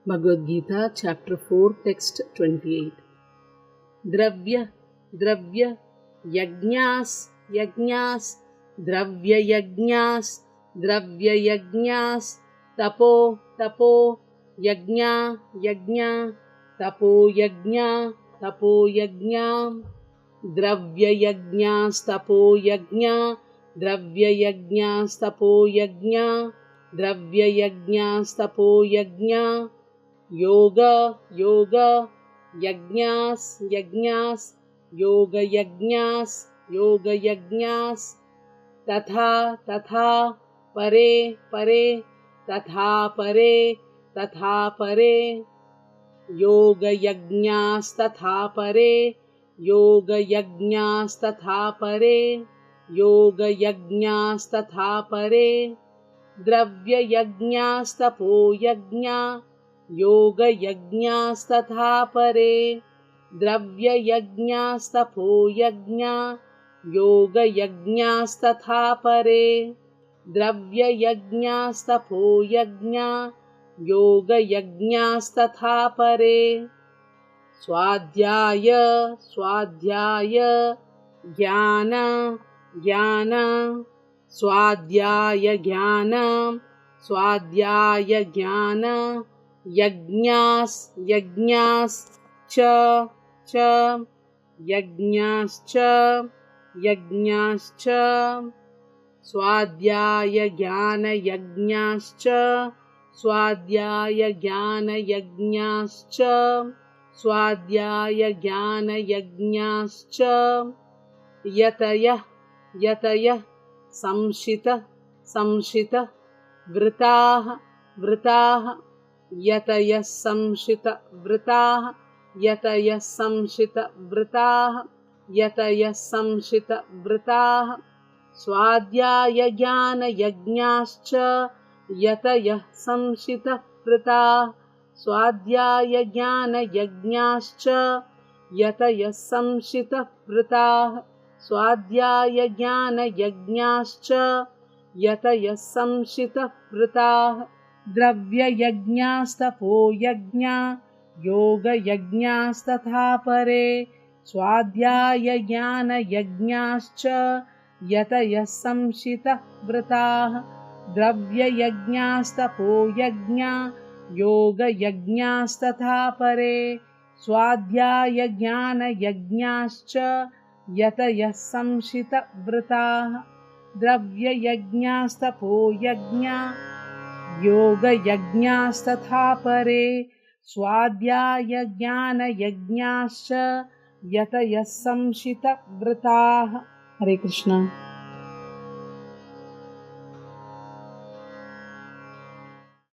Bhagavad Gita, Chapter 4, Text 28. Dravya, Dravya, Yajñās, Yajñās, Dravya Yajñās, Dravya Yajñās, Tapo, Tapo, Yajñā, Yajñā, Tapo Yajñā, Tapo Yajñā, Dravya Yajñās, Tapo Yajñā, Dravya Yajñās, Tapo Yajñā, Dravya Yajñās, Tapo Yajñā, Yoga, Yoga, Yajñās, Yajñās, Yoga Yajñās, Yoga Yajñās, Tatha, Tatha, Pare, Pare, Tatha Pare, Tatha Pare, Yoga Yajñās, Tatha Pare, Yoga Yajñās, Tatha Pare, Yoga Yajñās, Tatha Pare, Dravya Yajñās, Tapo Yajñā, Yoga Yajñās, Tatha Pare, Dravya Yajñās, Tapo Yajñā, Yoga Yajñās, Tatha Pare, Dravya Yajñās, Tapo Yajñā, Yoga Yajñās, Tatha Pare, Swadhyāya, Swadhyāya, Jnana, Jnana, Swadhyāya Jnana, Swadhyāya Jnana, Yajñās, Yajñās, Cha, Cha, Yajñās, Cha, Yajñās, Cha, Swadhyāya Jnana Yajñās, Cha, Swadhyāya Jnana Yajñās, Cha, Swadhyāya Jnana Yajñās, Cha, Yataya, Yataya, Samshita, Samshita, Vritaha, Vritaha, Yataya Samshita Vritaha, Yataya Samshita Vritaha, Yataya Samshita Vritaha, Swadhyāya Jnana Yajñāscha, Yataya Samshita Vritaha, Swadhyāya Jnana Yajñāscha, Yataya Samshita Vritaha, Swadhyāya Jnana Yajñāscha, Yataya Samshita Vritaha, Dravya Yajñās, Tapo Yajñā, Yoga Yajñās, Tatha Pare, Swadhyāya Jnana Yajñāscha, Yataya Samshita Vritaha, Dravya Yajñās, Tapo Yajñā, Yoga Yajñās, Tatha Pare, Swadhyāya Jnana Yajñāscha, Yataya Samshita Vritaha, Dravya Yajñās, Tapo Yajñā, Yoga Yajñās, Tatha Pare, Swadhyāya Jnana Yajñāscha, Yataya Samshita Vritaha. Hare Krishna.